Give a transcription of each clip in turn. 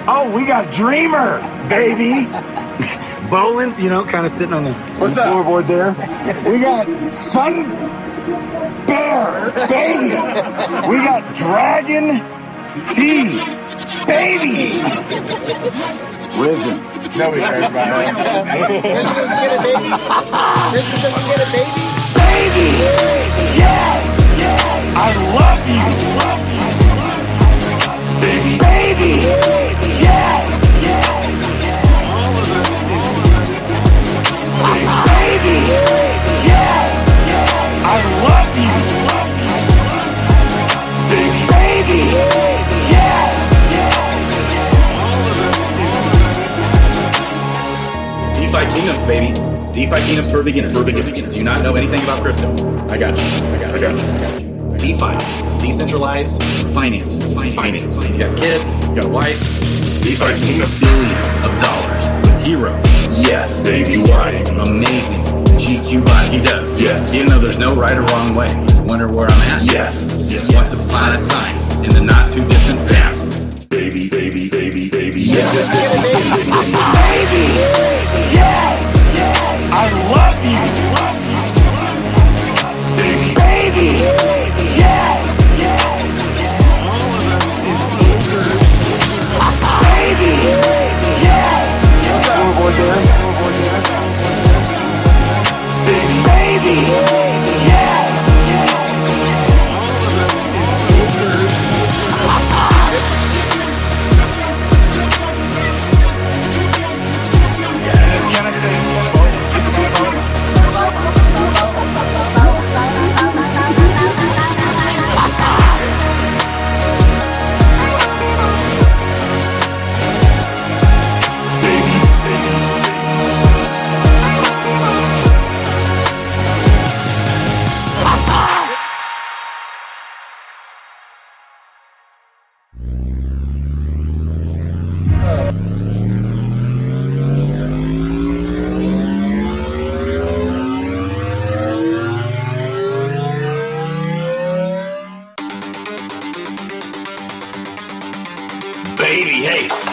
Oh, we got Dreamer, baby. Bolin's, you know, kind of sitting on the floorboard there. We got Sun Bear, baby. We got Dragon T, baby. Risen. Nobody cares about that. This doesn't get a baby. Baby! Yes! I love you! Baby! Baby! Yes! Baby! Yes! I love you! Baby! Yes! DeFi Kingdoms, baby. DeFi Kingdoms for beginners. Do you not know anything about crypto? I got you. DeFi, decentralized finance. You got kids, you got a wife. DeFi Kingdoms, billions of dollars with Hero. Yes, baby, why? Amazing. GQ bot, he does. Yes. Even though there's no right or wrong way. Wonder where I'm at? Yes. Once upon a time, in the not too distant past. Baby. Yes. Baby! Yes! I love you! Baby! Yes! Baby! Yes! Baby! Yes!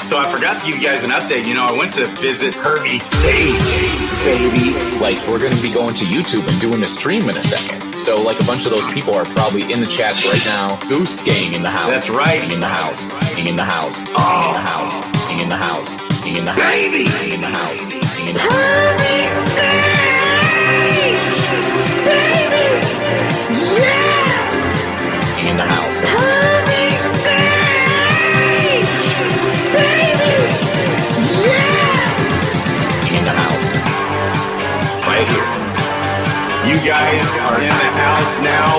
So I forgot to give you guys an update. You know, I went to visit Kirby Stage, baby. Like, we're going to be going to YouTube and doing a stream in a second. So, like, a bunch of those people are probably in the chats right now. Goose gang in the house. That's right. In the house. In the house. Oh. In the house. In the house. In the house. Baby. In the house. In the house. Kirby Stage! Baby! Yes! In the house. Kirby Stage! Baby! Yes! In the house. Right here. You guys are in the house now.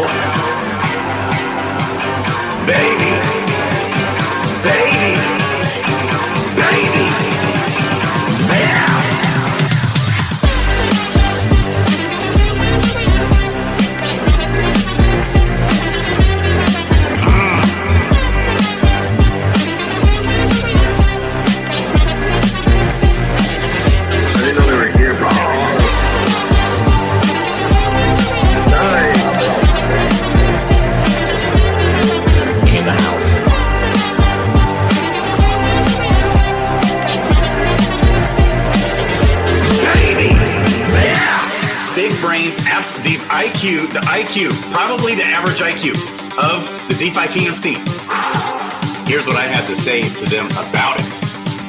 Baby. Yeah. The IQ, probably the average IQ of the DeFi Kingdom scene. Here's what I had to say to them about it.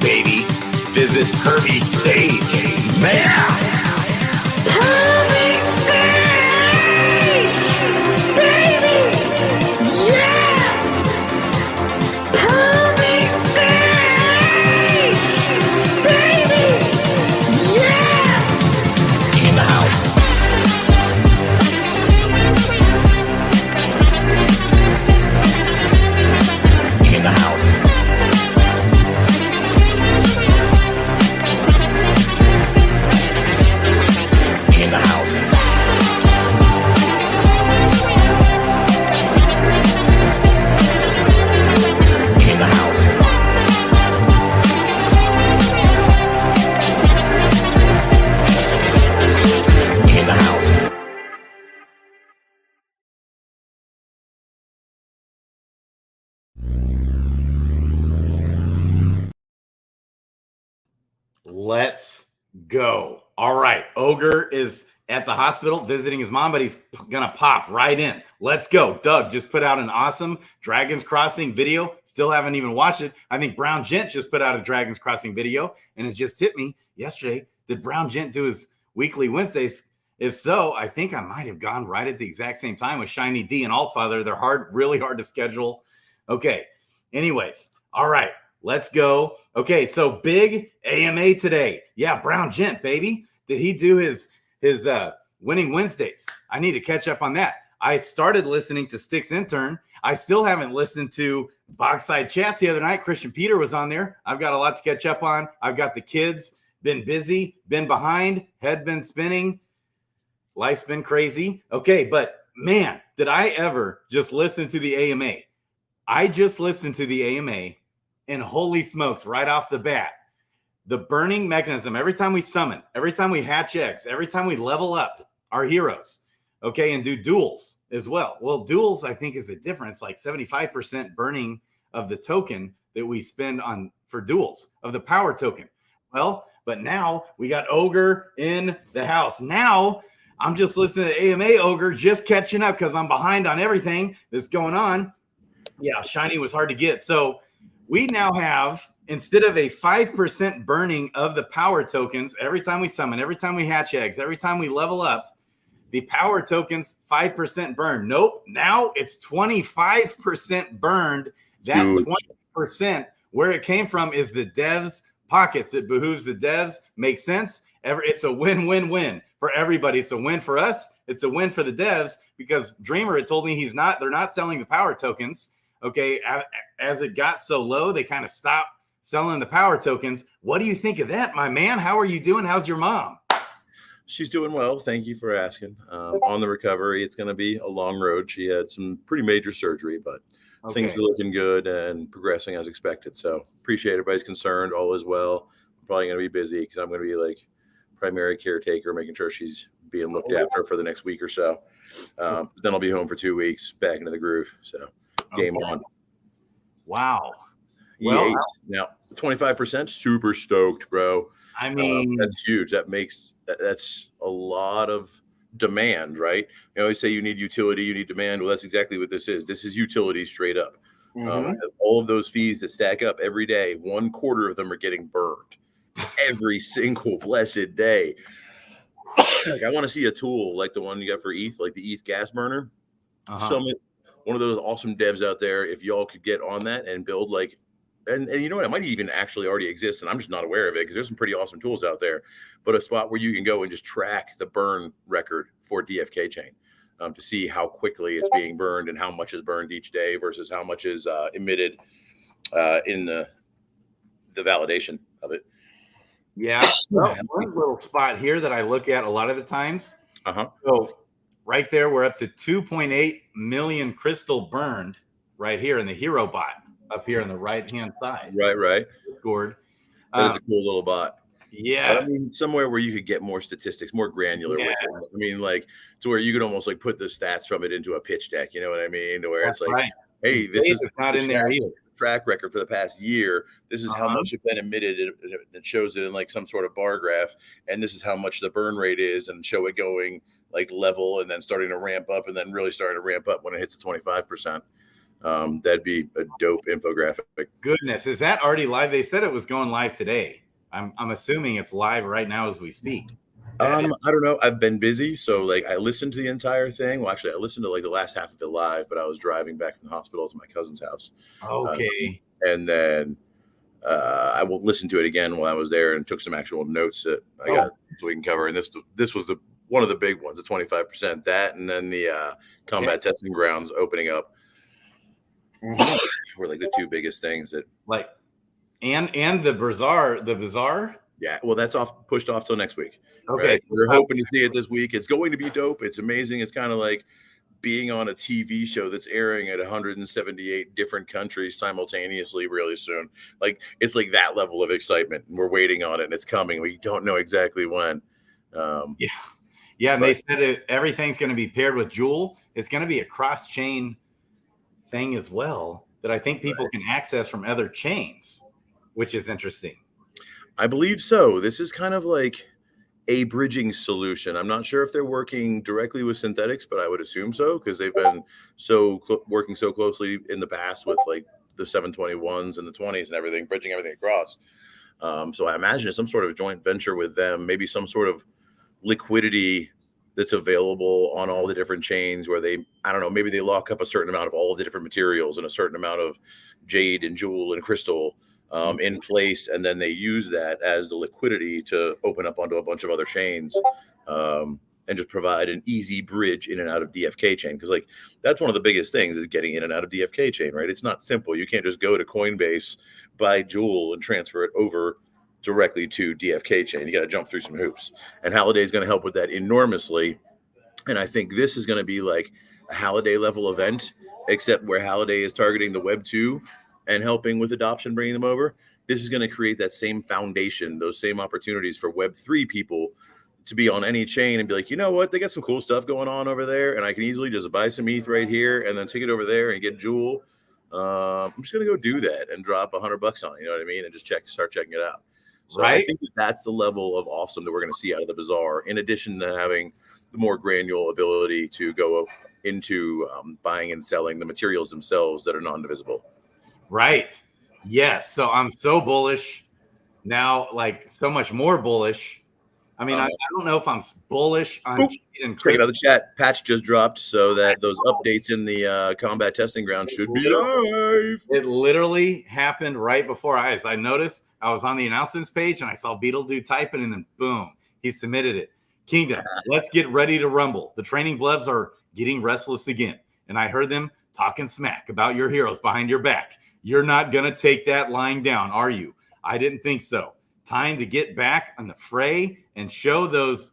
Baby, visit Kirby Stage. Man! Kirby Stage! Baby! Yes! Kirby Stage! Baby! Yes! In the house. In the house. In the house. Let's go. All right. Ogre is at the hospital visiting his mom, but he's going to pop right in. Let's go. Doug just put out an awesome Dragons Crossing video. Still haven't even watched it. I think Brown Gent just put out a Dragons Crossing video, and it just hit me yesterday. Did Brown Gent do his weekly Wednesdays? If so, I think I might have gone right at the exact same time with ChainID and Altfather. They're really hard to schedule. Okay. Anyways. All right. Let's go. Okay. So big AMA today. Yeah. Brown Gent, baby. Did he do his Winning Wednesdays? I need to catch up on that. I started listening to Sticks Intern. I still haven't listened to Bogside Chats the other night. Christian Peter was on there. I've got a lot to catch up on. I've got the kids, been busy, been behind, head been spinning. Life's been crazy. Okay, but man, did I ever just listen to the AMA? I just listened to the AMA, and holy smokes, right off the bat, the burning mechanism, every time we summon, every time we hatch eggs, every time we level up our heroes, okay, and do duels as well. Well, duels, I think, is a difference, like 75% burning of the token that we spend on for duels, of the power token. Well, but now we got Ogre in the house. Now I'm just listening to AMA Ogre, just catching up because I'm behind on everything that's going on. Yeah, shiny was hard to get. So we now have, instead of a 5% burning of the power tokens every time we summon, every time we hatch eggs, every time we level up, the power tokens 5% burn. Nope. Now it's 25% burned. That 20%, where it came from, is the devs' pockets. It behooves the devs. Makes sense. It's a win-win-win for everybody. It's a win for us. It's a win for the devs, because Dreamer had told me they're not selling the power tokens. Okay. As it got so low, they kind of stopped selling the power tokens. What do you think of that, my man? How are you doing? How's your mom? She's doing well. Thank you for asking. On the recovery, it's going to be a long road. She had some pretty major surgery, but things are looking good and progressing as expected. So appreciate everybody's concerned. All is well. I'm probably going to be busy because I'm going to be like primary caretaker, making sure she's being looked after for the next week or so. Then I'll be home for 2 weeks, back into the groove. So game on. Wow. Well, now 25%, super stoked, bro. I mean, that's huge. That's a lot of demand, right? You always say you need utility, you need demand. Well, that's exactly what this is. This is utility straight up. All of those fees that stack up every day, 1/4 of them are getting burned every single blessed day. Like, I want to see a tool like the one you got for ETH, like the ETH gas burner. One of those awesome devs out there, if y'all could get on that and build like, and you know what, it might even actually already exist, and I'm just not aware of it because there's some pretty awesome tools out there, but a spot where you can go and just track the burn record for DFKChain to see how quickly it's being burned and how much is burned each day versus how much is emitted in the validation of it. Yeah. Well, one little spot here that I look at a lot of the times. So right there, we're up to 2.8 million crystal burned right here in the hero bot up here on the right-hand side. Right. Discord. That's a cool little bot. Yeah. I mean, somewhere where you could get more statistics, more granular with it. I mean, like, to where you could almost like put the stats from it into a pitch deck. You know what I mean? To where it's like, hey, this is not in there either. Track record for the past year. This is how much has been emitted. It shows it in like some sort of bar graph, and this is how much the burn rate is, and show it going like level and then starting to ramp up, and then really starting to ramp up when it hits the 25%. That'd be a dope infographic. Goodness, is that already live? They said it was going live today. I'm assuming it's live right now as we speak. I don't know. I've been busy, so like I listened to the entire thing. Well, actually, I listened to like the last half of it live, but I was driving back from the hospital to my cousin's house. Okay. And then I will listen to it again while I was there and took some actual notes that I got so we can cover. And this was one of the big ones, the 25%. That, and then the combat testing grounds opening up were like the two biggest things that like, and the bazaar. Yeah, well, that's pushed off till next week. Okay, right? We're hoping to see it this week. It's going to be dope. It's amazing. It's kind of like being on a TV show that's airing at 178 different countries simultaneously really soon. Like, it's like that level of excitement. We're waiting on it, and it's coming. We don't know exactly when. Yeah, and they said everything's going to be paired with Joule. It's going to be a cross-chain thing as well that I think people can access from other chains, which is interesting. I believe so. This is kind of like a bridging solution. I'm not sure if they're working directly with synthetics, but I would assume so because they've been working so closely in the past with like the 721s and the 20s and everything, bridging everything across. So I imagine it's some sort of joint venture with them, maybe some sort of liquidity that's available on all the different chains where they, I don't know, maybe they lock up a certain amount of all of the different materials and a certain amount of jade and jewel and crystal in place, and then they use that as the liquidity to open up onto a bunch of other chains and just provide an easy bridge in and out of DFKChain. Because like that's one of the biggest things is getting in and out of DFKChain, right? It's not simple. You can't just go to Coinbase, buy jewel, and transfer it over directly to DFKChain. You got to jump through some hoops, and Halliday is going to help with that enormously. And I think this is going to be like a Halliday level event, except where Halliday is targeting the Web 2 and helping with adoption, bringing them over. This is going to create that same foundation, those same opportunities for Web 3 people to be on any chain and be like, you know what, they got some cool stuff going on over there, and I can easily just buy some ETH right here and then take it over there and get jewel. I'm just going to go do that and drop $100 on it, you know what I mean, and just start checking it out. So right. I think that's the level of awesome that we're going to see out of the Bazaar, in addition to having the more granular ability to go into buying and selling the materials themselves that are non-divisible. Right. Yes. So I'm so bullish now, like so much more bullish. I mean, I don't know if I'm bullish on check out the chat. Patch just dropped, so that those updates in the combat testing ground should be live. It literally happened right before our eyes. I noticed I was on the announcements page and I saw Beetle typing, and then boom, he submitted it. Kingdom, let's get ready to rumble. The training blebs are getting restless again, and I heard them talking smack about your heroes behind your back. You're not going to take that lying down, are you? I didn't think so. Time to get back on the fray and show those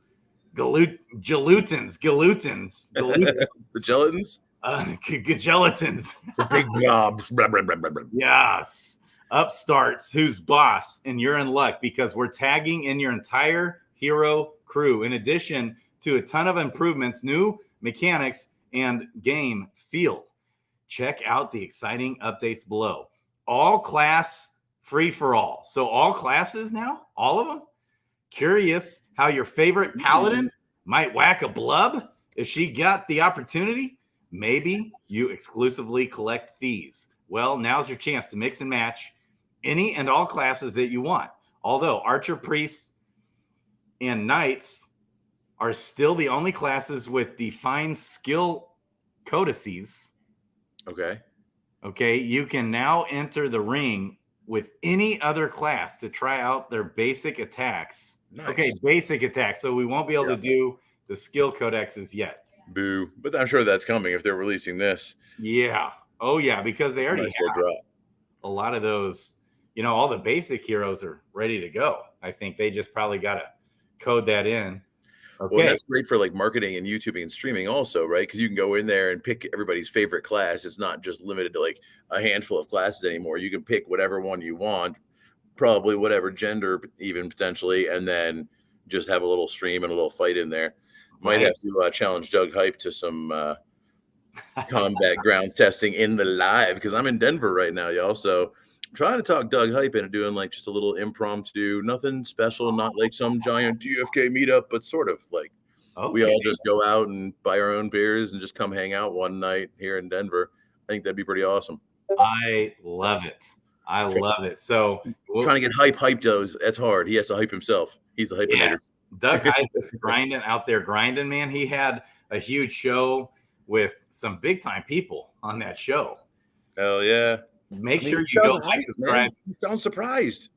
galutins. The gelatins? Gelatins. The big blobs. Yes. Upstarts who's boss, and you're in luck because we're tagging in your entire hero crew. In addition to a ton of improvements, new mechanics, and game feel. Check out the exciting updates below. All class free for all. So all classes now, all of them. Curious how your favorite paladin might whack a blub if she got the opportunity. Maybe you exclusively collect thieves. Well, now's your chance to mix and match any and all classes that you want. Although archer, priests, and knights are still the only classes with defined skill codices. Okay, you can now enter the ring with any other class to try out their basic attacks. Nice. Okay, basic attacks. So we won't be able to do the skill codexes yet. Boo. But I'm sure that's coming if they're releasing this. Yeah. Oh, yeah, because they already have a lot of those. You know, all the basic heroes are ready to go. I think they just probably got to code that in. Okay. Well, that's great for like marketing and YouTubing and streaming also, right? Because you can go in there and pick everybody's favorite class. It's not just limited to like a handful of classes anymore. You can pick whatever one you want, probably whatever gender even potentially, and then just have a little stream and a little fight in there. Might have to challenge Doug Hype to some combat ground testing in the live, because I'm in Denver right now, y'all. So I'm trying to talk Doug Hype into doing like just a little impromptu, nothing special, not like some giant DFK meetup, but sort of like we all just go out and buy our own beers and just come hang out one night here in Denver. I think that'd be pretty awesome. I love it. I love it. So trying to get hyped though, that's hard. He has to hype himself. He's the hypinator. Yes. Doug Hype is grinding out there, man. He had a huge show with some big time people on that show. Hell yeah. Make sure you go like, subscribe. You sound surprised.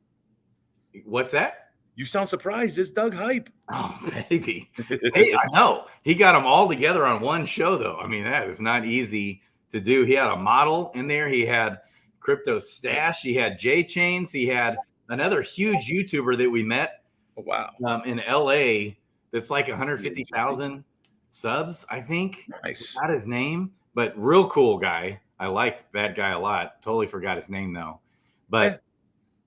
What's that? You sound surprised. It's Doug Hype. Oh, baby. Hey, I know. He got them all together on one show, though. I mean, that is not easy to do. He had a model in there. He had Crypto Stash. He had J-Chains. He had another huge YouTuber that we met in LA that's like 150,000 subs, I think. Nice. Not his name, but real cool guy. I liked that guy a lot. Totally forgot his name, though. But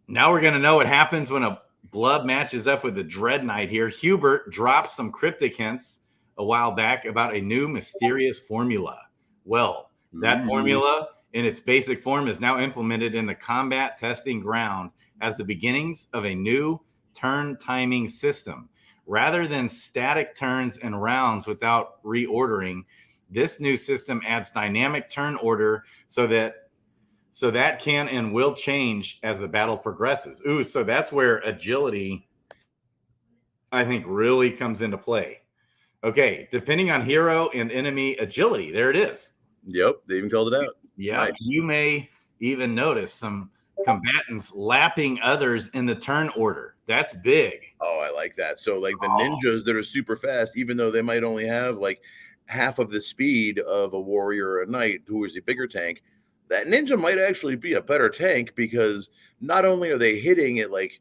now we're going to know what happens when a blub matches up with the Dread Knight here. Hubert dropped some cryptic hints a while back about a new mysterious formula. Well, that formula in its basic form is now implemented in the combat testing ground as the beginnings of a new turn timing system. Rather than static turns and rounds without reordering, this new system adds dynamic turn order so that can and will change as the battle progresses. Ooh, so that's where agility, I think, really comes into play. Okay, depending on hero and enemy agility, there it is. Yep, they even called it out. Yeah, Nice. you may even notice some combatants lapping others in the turn order. That's big. Oh, I like that. So like the ninjas that are super fast, even though they might only have like half of the speed of a warrior or a knight who is a bigger tank, that ninja might actually be a better tank because not only are they hitting at like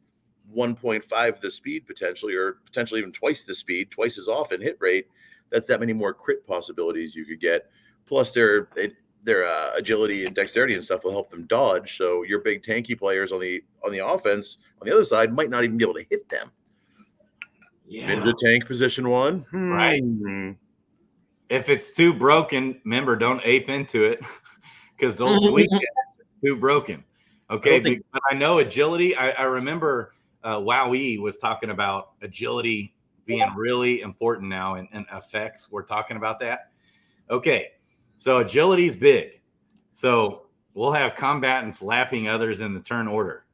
1.5 the speed potentially, or potentially even twice the speed, twice as often hit rate, that's that many more crit possibilities you could get. Plus their agility and dexterity and stuff will help them dodge. So your big tanky players on the offense on the other side might not even be able to hit them. Yeah. Ninja tank position 1. Right. If it's too broken, remember, don't ape into it because they'll tweak it. It's too broken. Okay. But I know agility. I remember Wowie was talking about agility being really important now in effects. We're talking about that. Okay. So agility is big. So we'll have combatants lapping others in the turn order.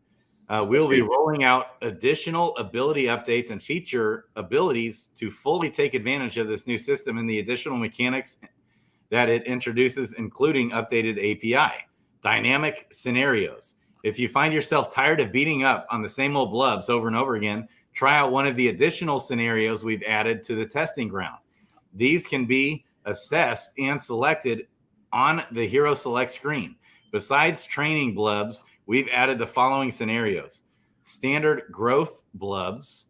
We'll be rolling out additional ability updates and feature abilities to fully take advantage of this new system and the additional mechanics that it introduces, including updated API, dynamic scenarios. If you find yourself tired of beating up on the same old blubs over and over again, try out one of the additional scenarios we've added to the testing ground. These can be assessed and selected on the hero select screen. Besides training blubs, we've added the following scenarios. Standard growth blubs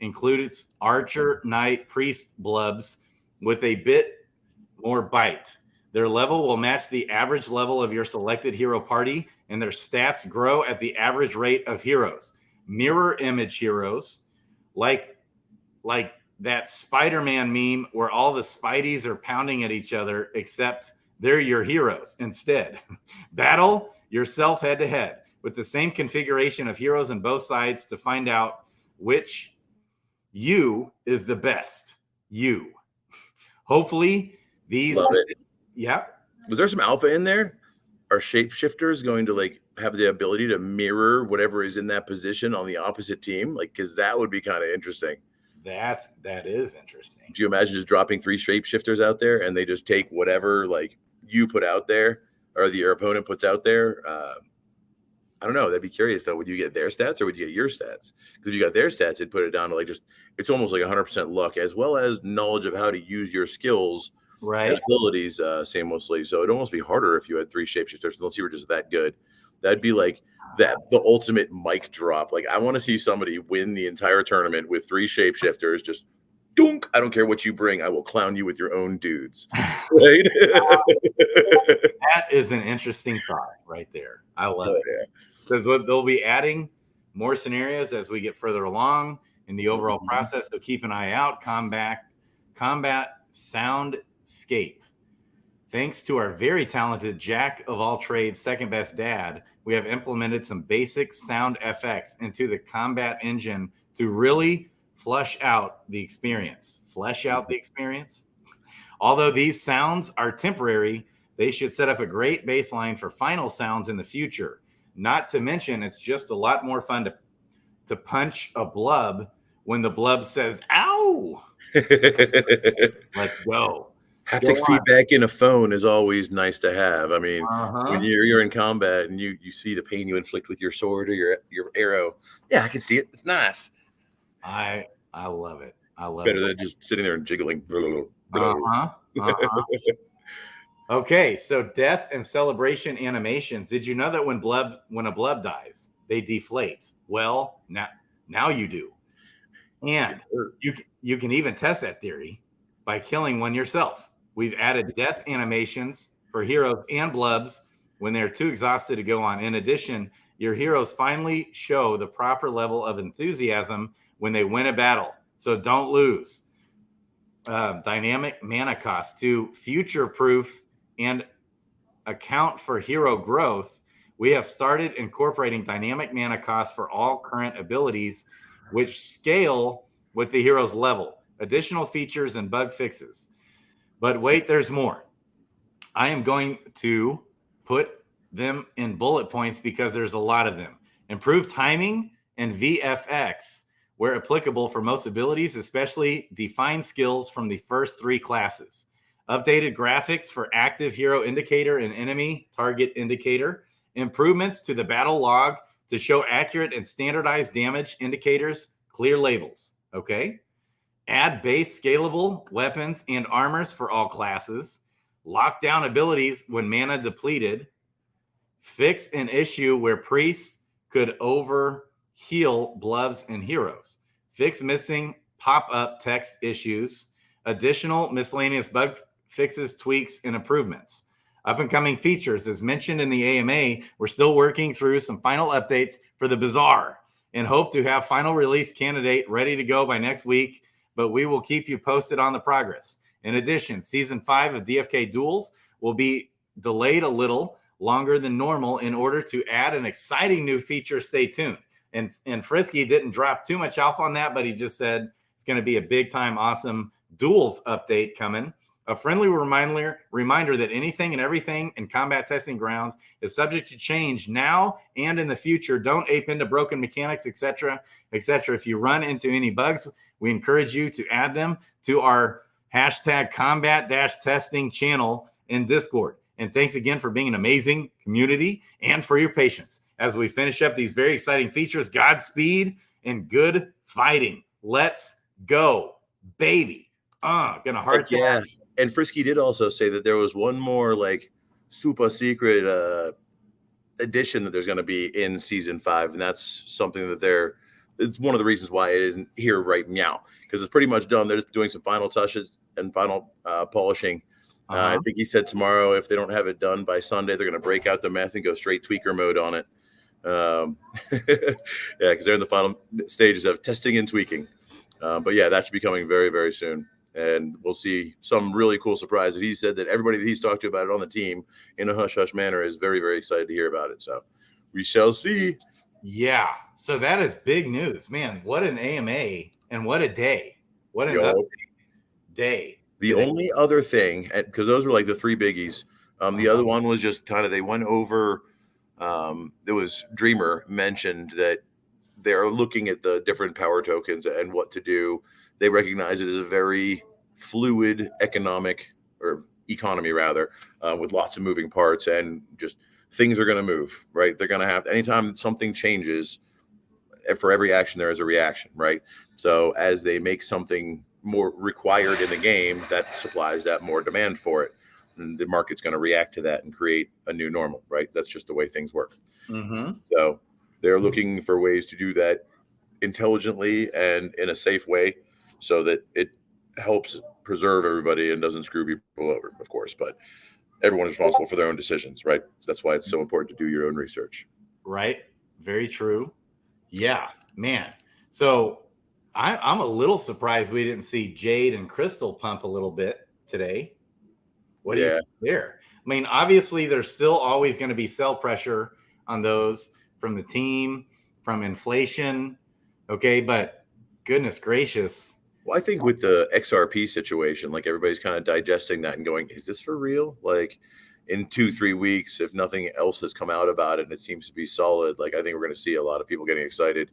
includes archer, knight, priest blubs with a bit more bite. Their level will match the average level of your selected hero party, and their stats grow at the average rate of heroes. Mirror image heroes, like that Spider-Man meme where all the Spideys are pounding at each other, except they're your heroes instead. Battle yourself head-to-head with the same configuration of heroes on both sides to find out which you is the best. You. Hopefully these... Love it. Yeah. Was there some alpha in there? Are shapeshifters going to like have the ability to mirror whatever is in that position on the opposite team? Like, because that would be kind of interesting. That is interesting. Do you imagine just dropping 3 shapeshifters out there and they just take whatever like you put out there or your opponent puts out there? I don't know. That'd be curious though. Would you get their stats or would you get your stats? Because if you got their stats, it'd put it down to like just it's almost like 100% luck as well as knowledge of how to use your skills, right? And abilities seamlessly. So it'd almost be harder if you had 3 shapeshifters unless you were just that good. That'd be like the ultimate mic drop. Like I want to see somebody win the entire tournament with 3 shapeshifters. Just dunk. I don't care what you bring. I will clown you with your own dudes. Right? That is an interesting thought right there. I love it. Because they'll be adding more scenarios as we get further along in the overall process. So keep an eye out. Combat Soundscape. Thanks to our very talented jack of all trades, second best dad, we have implemented some basic sound effects into the combat engine to really flesh out the experience. Although these sounds are temporary, they should set up a great baseline for final sounds in the future. Not to mention, it's just a lot more fun to punch a blub when the blub says, ow! Let's go. Haptic feedback in a phone is always nice to have. I mean, when you're in combat and you see the pain you inflict with your sword or your arrow, yeah, I can see it. It's nice. I love it. I love better it. than just sitting there and jiggling. Okay, so death and celebration animations. Did you know that when a blub dies, they deflate? Well, now you do. And you can even test that theory by killing one yourself. We've added death animations for heroes and blubs when they're too exhausted to go on. In addition, your heroes finally show the proper level of enthusiasm when they win a battle. So don't lose. Dynamic mana cost to future-proof and account for hero growth. We have started incorporating dynamic mana costs for all current abilities which scale with the hero's level, additional features and bug fixes. But wait, there's more. I am going to put them in bullet points because there's a lot of them. Improved timing and VFX where applicable for most abilities, especially defined skills from the first 3 classes. Updated graphics for active hero indicator and enemy target indicator. Improvements to the battle log to show accurate and standardized damage indicators, clear labels. Okay. Add base scalable weapons and armors for all classes. Lock down abilities when mana depleted. Fix an issue where priests could overheal blubs and heroes. Fix missing pop-up text issues. Additional miscellaneous bug fixes, tweaks, and improvements. Up and coming features, as mentioned in the AMA, we're still working through some final updates for the Bazaar and hope to have final release candidate ready to go by next week, but we will keep you posted on the progress. In addition, Season 5 of DFK Duels will be delayed a little longer than normal in order to add an exciting new feature. Stay tuned. And Frisky didn't drop too much alpha on that, but he just said it's going to be a big time, awesome Duels update coming. A friendly reminder that anything and everything in combat testing grounds is subject to change now and in the future. Don't ape into broken mechanics, etc., etc. If you run into any bugs, we encourage you to add them to our #combat-testing channel in Discord. And thanks again for being an amazing community and for your patience as we finish up these very exciting features. Godspeed and good fighting. Let's go, baby. Gonna heart that. And Frisky did also say that there was one more like super secret addition that there's going to be in Season 5, and that's something that it's one of the reasons why it isn't here right now, because it's pretty much done. They're just doing some final touches and final polishing. I think he said tomorrow, if they don't have it done by Sunday, they're going to break out the meth and go straight tweaker mode on it. Yeah, because they're in the final stages of testing and tweaking. But yeah, that should be coming very, very soon. And we'll see some really cool surprise that he said that everybody that he's talked to about it on the team in a hush-hush manner is very, very excited to hear about it. So we shall see. Yeah. So that is big news, man. What an AMA and what a day. What an day. The only other thing, because those were like the 3 biggies. The other one was just kind of, they went over, there was Dreamer mentioned that they're looking at the different power tokens and what to do. They recognize it as a very fluid economy rather, with lots of moving parts, and just things are going to move, right? They're going to have, anytime something changes, for every action, there is a reaction, right? So as they make something more required in the game, that supplies that more demand for it. And the market's going to react to that and create a new normal, right? That's just the way things work. So they're looking for ways to do that intelligently and in a safe way, so that it helps preserve everybody and doesn't screw people over, of course. But everyone is responsible for their own decisions, right? That's why it's so important to do your own research. Right. Very true. Yeah, man. So I'm a little surprised we didn't see Jade and Crystal pump a little bit today. What do you think there? I mean, obviously, there's still always going to be sell pressure on those from the team, from inflation. Okay, but goodness gracious. Well, I think with the XRP situation, like everybody's kind of digesting that and going, is this for real? Like in 2-3 weeks, if nothing else has come out about it and it seems to be solid, like I think we're going to see a lot of people getting excited.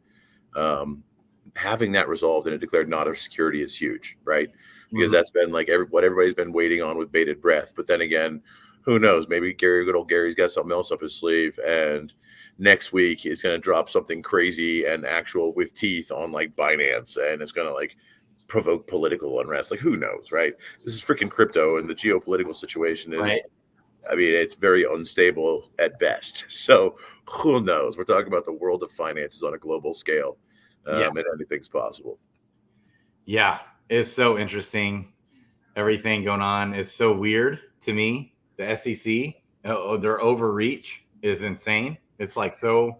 Having that resolved and a declared not of security is huge, right? Because that's been like what everybody's been waiting on with bated breath. But then again, who knows? Maybe good old Gary's got something else up his sleeve, and next week he's going to drop something crazy and actual with teeth on like Binance, and it's going to like provoke political unrest. Like, who knows, right? This is freaking crypto, and the geopolitical situation is, right. I mean, it's very unstable at best. So who knows? We're talking about the world of finances on a global scale, and anything's possible. Yeah, it's so interesting. Everything going on is so weird to me. The SEC, their overreach is insane. It's like so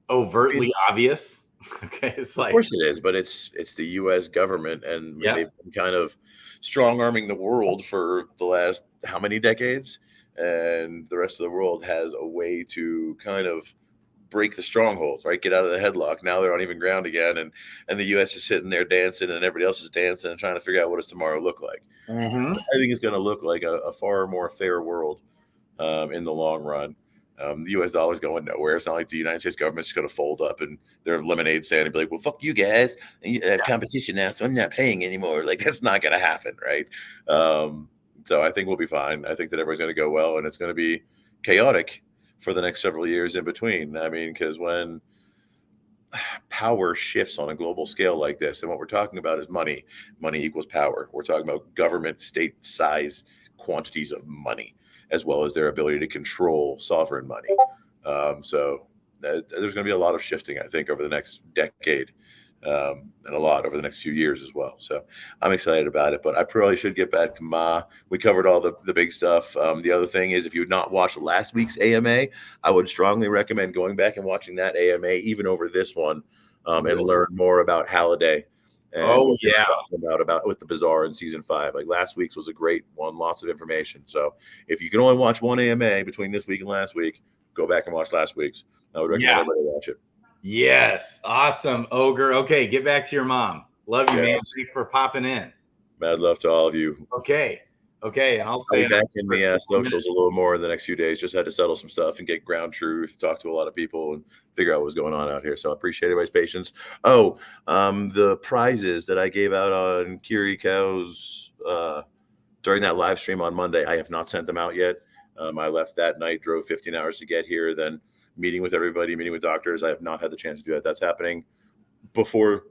overtly obvious. Okay, it's like, of course it is, but it's the U.S. government, and they've been kind of strong arming the world for the last how many decades, and the rest of the world has a way to kind of break the strongholds, right? Get out of the headlock. Now they're on even ground again, and the U.S. is sitting there dancing, and everybody else is dancing and trying to figure out what does tomorrow look like. Mm-hmm. I think it's going to look like a far more fair world in the long run. The U.S. dollar is going nowhere. It's not like the United States government's just going to fold up and their lemonade stand and be like, well, fuck you guys. And you have competition now, so I'm not paying anymore. Like, that's not going to happen, right? So I think we'll be fine. I think that everything's going to go well, and it's going to be chaotic for the next several years in between. I mean, because when power shifts on a global scale like this, and what we're talking about is money equals power. We're talking about government, state size quantities of money, as well as their ability to control sovereign money. So there's going to be a lot of shifting, I think, over the next decade, and a lot over the next few years as well. So I'm excited about it, but I probably should get back to Ma. We covered all the big stuff. The other thing is, if you've not watched last week's AMA, I would strongly recommend going back and watching that AMA, even over this one, and learn more about Halliday. And about with the Bazaar in season 5. Like, last week's was a great one, lots of information. So if you can only watch one AMA between this week and last week, go back and watch last week's. I would recommend everybody watch it. Yes. Awesome, Ogre. Okay, get back to your mom. Love you, man. Thanks for popping in. Mad love to all of you. Okay. And I'll stay back in the socials a little more in the next few days. Just had to settle some stuff and get ground truth, talk to a lot of people, and figure out what's going on out here. So I appreciate everybody's patience. Oh, the prizes that I gave out on Kiri Cows during that live stream on Monday, I have not sent them out yet. I left that night, drove 15 hours to get here, then meeting with everybody, meeting with doctors. I have not had the chance to do that. That's happening before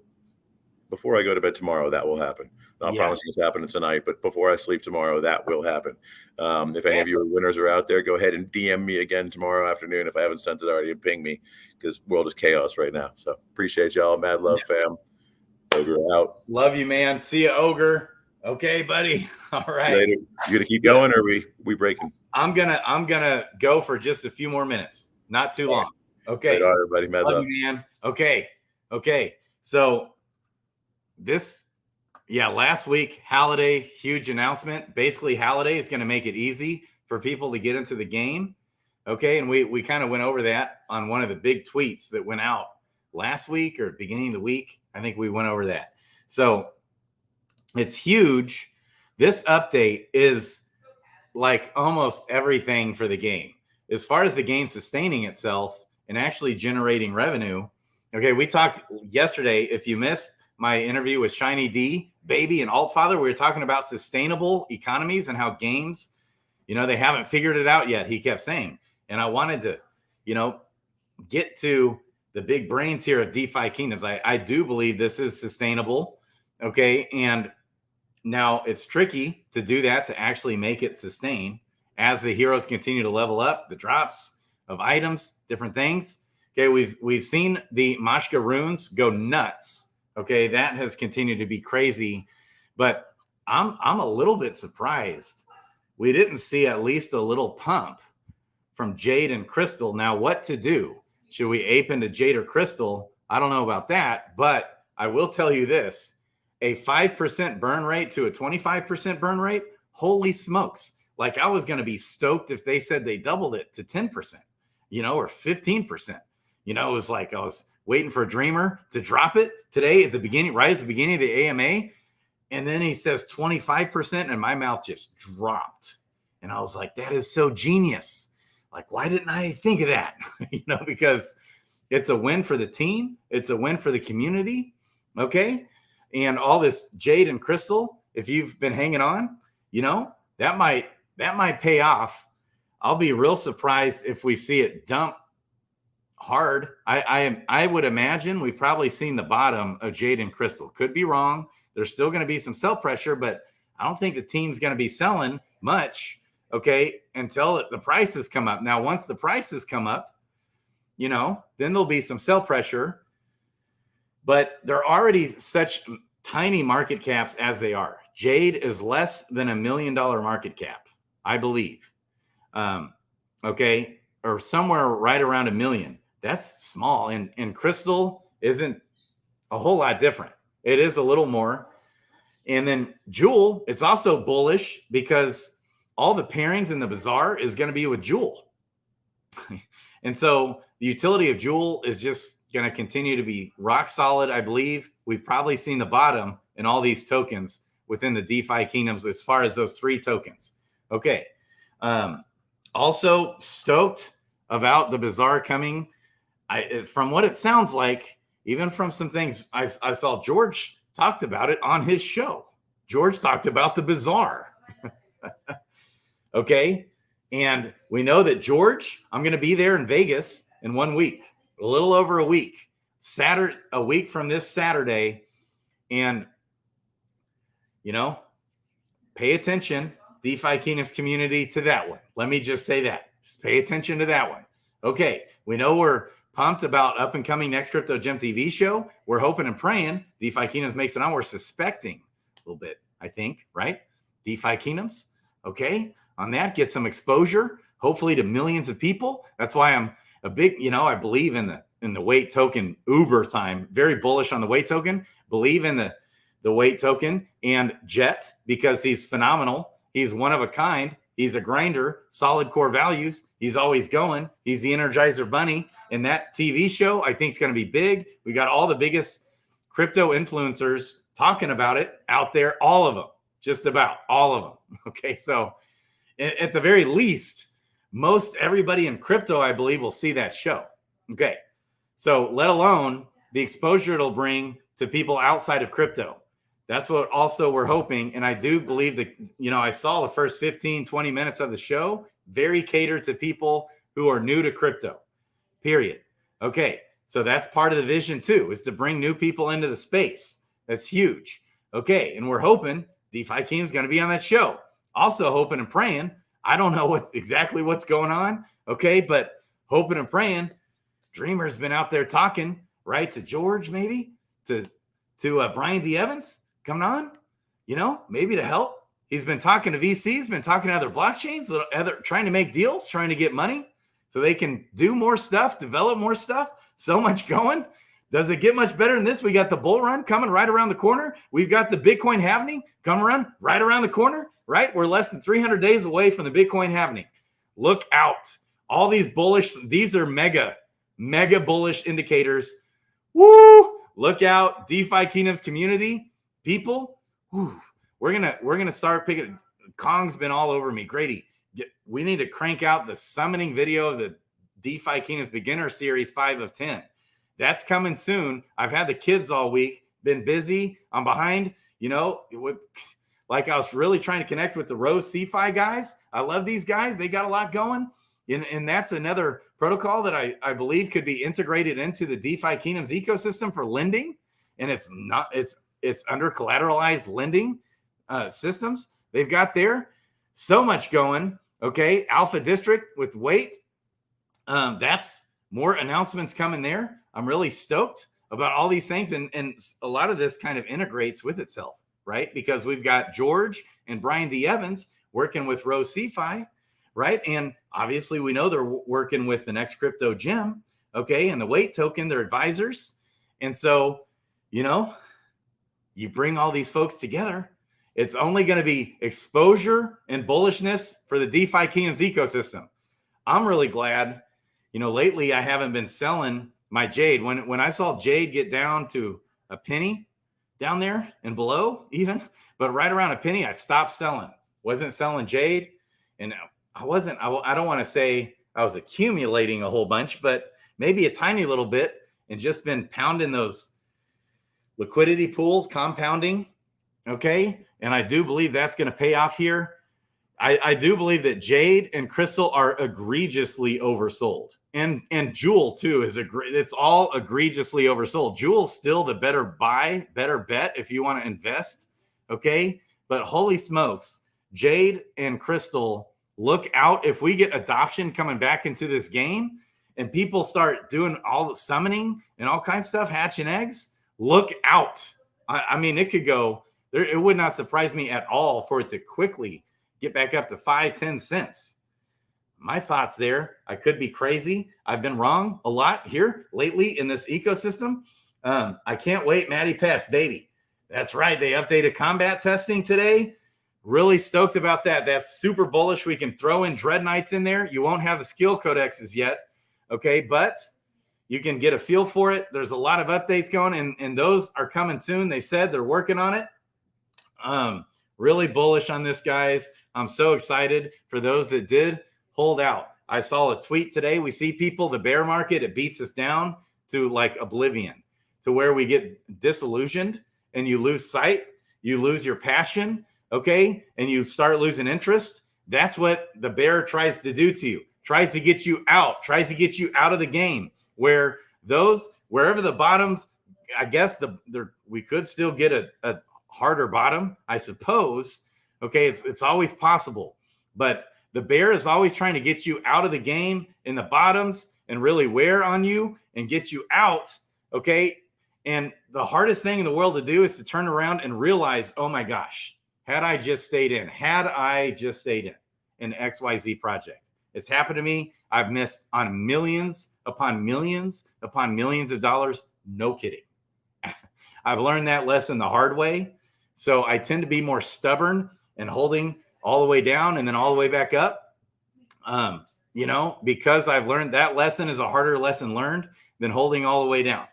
I go to bed tomorrow. That will happen. Not promising it's happening tonight, but before I sleep tomorrow, that will happen. If any of you winners are out there, go ahead and DM me again tomorrow afternoon if I haven't sent it already, and ping me, because world is chaos right now. So appreciate y'all. Mad love, fam. Ogre out. Love you, man. See you, Ogre. Okay, buddy. All right. Later. You gonna keep going, or are we breaking? I'm gonna go for just a few more minutes. Not too long. Okay. Right on, everybody. Mad love you, man. Okay. So last week, Halliday, huge announcement. Basically, Halliday is going to make it easy for people to get into the game. Okay. And we kind of went over that on one of the big tweets that went out last week or beginning of the week. I think we went over that. So it's huge. This update is like almost everything for the game. As far as the game sustaining itself and actually generating revenue. Okay. We talked yesterday, if you missed my interview with ChainID, Baby, and Altfather, we were talking about sustainable economies and how games, they haven't figured it out yet, he kept saying. And I wanted to, get to the big brains here of DeFi Kingdoms. I do believe this is sustainable. Okay. And now it's tricky to do that, to actually make it sustain as the heroes continue to level up, the drops of items, different things. Okay. We've seen the Mashka runes go nuts. Okay, that has continued to be crazy, but I'm a little bit surprised we didn't see at least a little pump from Jade and Crystal. Now, what to do? Should we ape into Jade or Crystal? I don't know about that, but I will tell you this: a 5% burn rate to a 25% burn rate. Holy smokes! Like, I was going to be stoked if they said they doubled it to 10%, or 15%. It was like I was waiting for Dreamer to drop it today right at the beginning of the AMA. And then he says 25%, and my mouth just dropped. And I was like, that is so genius. Like, why didn't I think of that? Because it's a win for the team. It's a win for the community. Okay. And all this Jade and Crystal, if you've been hanging on, that might pay off. I'll be real surprised if we see it dump hard. I would imagine we've probably seen the bottom of Jade and Crystal. Could be wrong. There's still going to be some sell pressure, but I don't think the team's going to be selling much, okay, until the prices come up. Now, once the prices come up, then there'll be some sell pressure, but they're already such tiny market caps as they are. Jade is less than $1 million market cap, I believe. Okay, or somewhere right around $1 million. That's small. And Crystal isn't a whole lot different. It is a little more. And then Jewel, it's also bullish because all the pairings in the Bazaar is going to be with Jewel. And so, the utility of Joule is just going to continue to be rock solid. I believe we've probably seen the bottom in all these tokens within the DeFi Kingdoms as far as those 3 tokens. Okay. Also stoked about the Bazaar coming. From what it sounds like, even from some things I saw, George talked about it on his show. George talked about the Bazaar. Okay. And we know that George, I'm going to be there in Vegas in 1 week, a little over a week, a week from this Saturday. And, you know, pay attention, DeFi Kingdoms community, to that one. Let me just say that. Just pay attention to that one. Okay. We know we're pumped about up and coming next Crypto Gem TV show. We're hoping and praying DeFi Kingdoms makes it on. We're suspecting a little bit, I think, right? DeFi Kingdoms. Okay. On that, get some exposure, hopefully to millions of people. That's why I'm a big, I believe in the weight token Uber time. Very bullish on the weight token. Believe in the weight token and Jet because he's phenomenal. He's one of a kind. He's a grinder, solid core values. He's always going. He's the Energizer Bunny. And that TV show, I think, is going to be big. We got all the biggest crypto influencers talking about it out there, all of them, just about all of them. Okay, so at the very least, most everybody in crypto, I believe, will see that show. Okay, so let alone the exposure it'll bring to people outside of crypto. That's what also we're hoping. And I do believe that, I saw the first 15, 20 minutes of the show, very catered to people who are new to crypto, period. Okay, so that's part of the vision too, is to bring new people into the space. That's huge. Okay, and we're hoping DeFi Team is going to be on that show. Also hoping and praying. I don't know exactly what's going on. Okay, but hoping and praying. Dreamer's been out there talking, right, to George, maybe to Brian D. Evans coming on, maybe to help. He's been talking to VCs, been talking to other blockchains, trying to make deals, trying to get money so they can do more stuff, develop more stuff. So much going. Does it get much better than this? We got the bull run coming right around the corner. We've got the Bitcoin halving coming around right around the corner, right? We're less than 300 days away from the Bitcoin halving. Look out. All these bullish, these are mega bullish indicators. Woo! Look out. DeFi Kingdoms community, people. Woo. We're gonna start picking. Kong's been all over me. Grady, we need to crank out the summoning video of the DeFi Kingdoms beginner series 5 of 10. That's coming soon. I've had the kids all week, been busy. I'm behind, like I was really trying to connect with the Rose CeFi guys. I love these guys. They got a lot going. And that's another protocol that I believe could be integrated into the DeFi Kingdoms ecosystem for lending. And it's under collateralized lending systems. They've got there so much going. Okay. Alpha District with weight. That's more announcements coming there. I'm really stoked about all these things. And a lot of this kind of integrates with itself, right? Because we've got George and Brian D. Evans working with Rose CeFi, right? And obviously we know they're working with the next crypto gem, okay? And the weight token, they're advisors. And so, you bring all these folks together, it's only going to be exposure and bullishness for the DeFi Kingdoms ecosystem. I'm really glad, lately I haven't been selling my Jade. When I saw Jade get down to a penny down there and below even, but right around a penny, I stopped selling. Wasn't selling Jade. And I don't want to say I was accumulating a whole bunch, but maybe a tiny little bit, and just been pounding those liquidity pools, compounding. Okay. And I do believe that's going to pay off here. I do believe that Jade and Crystal are egregiously oversold. And Jewel too it's all egregiously oversold. Jewel's still the better buy, better bet if you want to invest. Okay. But holy smokes, Jade and Crystal, look out. If we get adoption coming back into this game and people start doing all the summoning and all kinds of stuff, hatching eggs, look out. I mean, it could go there. It would not surprise me at all for it to quickly get back up to 5-10 cents. My thoughts there. I could be crazy. I've been wrong a lot here lately in this ecosystem. I can't wait. Maddie Pass, baby. That's right. They updated combat testing today. Really stoked about that. That's super bullish. We can throw in Dread Knights in there. You won't have the skill codexes yet. Okay. But you can get a feel for it. There's a lot of updates going, and those are coming soon. They said they're working on it. Really bullish on this, guys. I'm so excited for those that did hold out. I saw a tweet today. We see people, the bear market, it beats us down to like oblivion, to where we get disillusioned and you lose sight, you lose your passion, okay? And you start losing interest. That's what the bear tries to do to you. Tries to get you out, tries to get you out of the game, where wherever the bottoms, I guess we could still get a harder bottom, I suppose. Okay, it's always possible, but the bear is always trying to get you out of the game in the bottoms and really wear on you and get you out. Okay, and the hardest thing in the world to do is to turn around and realize, oh my gosh, had I just stayed in XYZ project. It's happened to me. I've missed on millions upon millions upon millions of dollars. No kidding. I've learned that lesson the hard way. So I tend to be more stubborn and holding all the way down and then all the way back up. Because I've learned that lesson is a harder lesson learned than holding all the way down.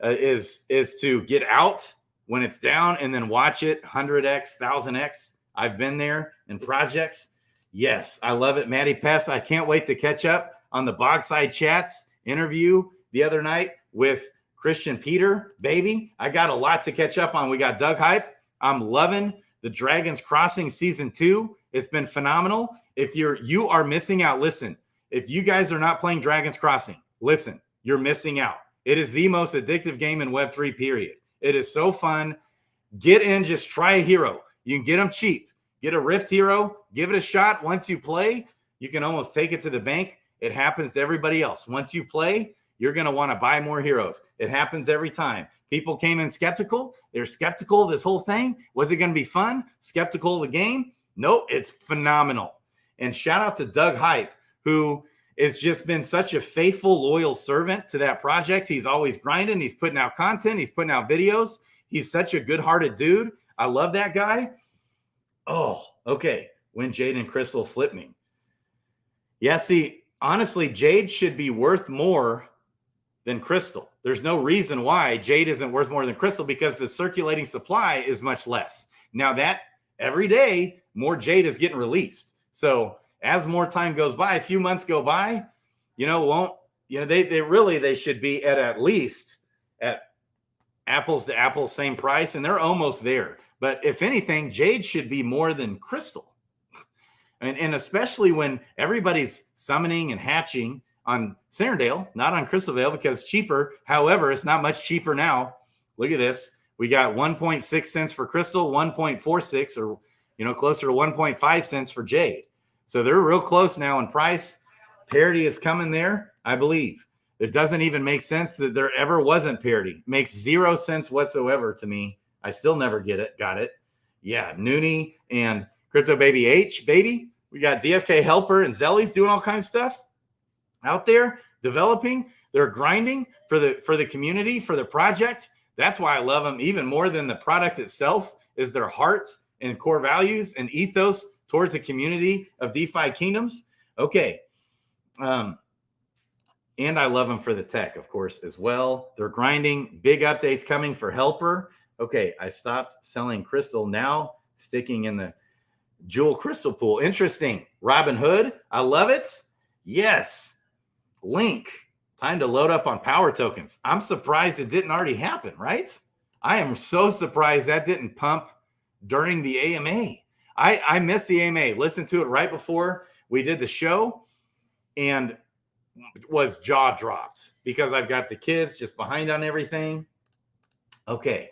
Is to get out when it's down and then watch it 100x, 1000x. I've been there in projects. Yes, I love it. Maddie Pest, I can't wait to catch up on the Bogside Chats interview the other night with Christian Peter, baby. I got a lot to catch up on. We got Doug Hype. I'm loving the Dragons Crossing Season 2. It's been phenomenal. If you are missing out, listen. If you guys are not playing Dragons Crossing, listen, you're missing out. It is the most addictive game in Web3, period. It is so fun. Get in, just try a hero. You can get them cheap. Get a Rift hero, give it a shot. Once you play, you can almost take it to the bank. It happens to everybody else. Once you play, you're going to want to buy more heroes. It happens every time. People came in skeptical. They're skeptical of this whole thing. Was it going to be fun? Skeptical of the game? Nope, it's phenomenal. And shout out to Doug Hype, who has just been such a faithful, loyal servant to that project. He's always grinding. He's putting out content. He's putting out videos. He's such a good-hearted dude. I love that guy. Oh, okay. When Jade and Crystal flip me. Yeah, see, honestly, Jade should be worth more than Crystal. There's no reason why Jade isn't worth more than Crystal, because the circulating supply is much less. Now that every day, more Jade is getting released. So as more time goes by, a few months go by, they should be at least at apples to apples, same price, and they're almost there. But if anything, Jade should be more than Crystal. And especially when everybody's summoning and hatching on Sarandale, not on Crystal Vale, because cheaper. However, it's not much cheaper now. Look at this. We got 1.6 cents for Crystal, 1.46 or, closer to 1.5 cents for Jade. So they're real close now in price. Parity is coming there, I believe. It doesn't even make sense that there ever wasn't parity. Makes 0 sense whatsoever to me. I still never got it. Yeah, Noonie and Crypto Baby H, baby. We got DFK Helper and Zellies doing all kinds of stuff out there, developing. They're grinding for the community, for the project. That's why I love them even more than the product itself, is their heart and core values and ethos towards the community of DeFi Kingdoms. Okay. And I love them for the tech, of course, as well. They're grinding. Big updates coming for Helper. Okay, I stopped selling Crystal, now sticking in the Jewel Crystal pool. Interesting. Robin Hood, I love it. Yes. Link, time to load up on power tokens. I'm surprised it didn't already happen, right? I am so surprised that didn't pump during the AMA. I missed the AMA. Listened to it right before we did the show and was jaw dropped because I've got the kids just behind on everything. Okay.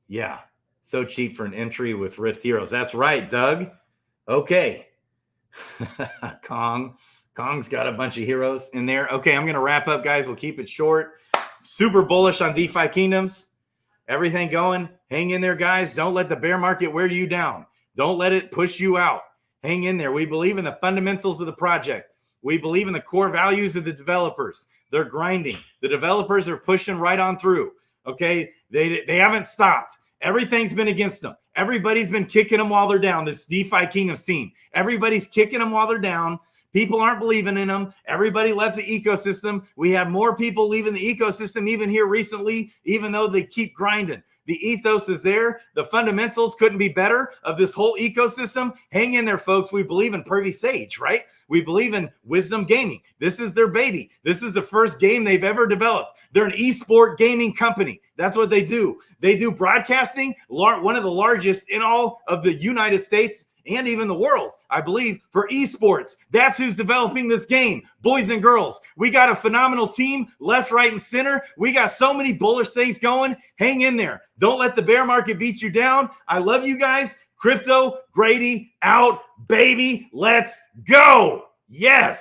Yeah. So cheap for an entry with Rift Heroes. That's right, Doug. Okay. Kong's got a bunch of heroes in there. Okay, I'm going to wrap up, guys. We'll keep it short. Super bullish on DeFi Kingdoms. Everything going. Hang in there, guys. Don't let the bear market wear you down. Don't let it push you out. Hang in there. We believe in the fundamentals of the project. We believe in the core values of the developers. They're grinding. The developers are pushing right on through. Okay, they haven't stopped. Everything's been against them. Everybody's been kicking them while they're down. This DeFi Kingdoms team. Everybody's kicking them while they're down. People aren't believing in them. Everybody left the ecosystem. We have more people leaving the ecosystem even here recently, even though they keep grinding. The ethos is there. The fundamentals couldn't be better of this whole ecosystem. Hang in there, folks. We believe in Privy Sage, right? We believe in Wisdom Gaming. This is their baby. This is the first game they've ever developed. They're an esport gaming company. That's what they do. They do broadcasting, one of the largest in all of the United States and even the world, I believe, for esports. That's who's developing this game, boys and girls. We got a phenomenal team, left, right, and center. We got so many bullish things going. Hang in there. Don't let the bear market beat you down. I love you guys. Crypto Grady out, baby. Let's go. Yes.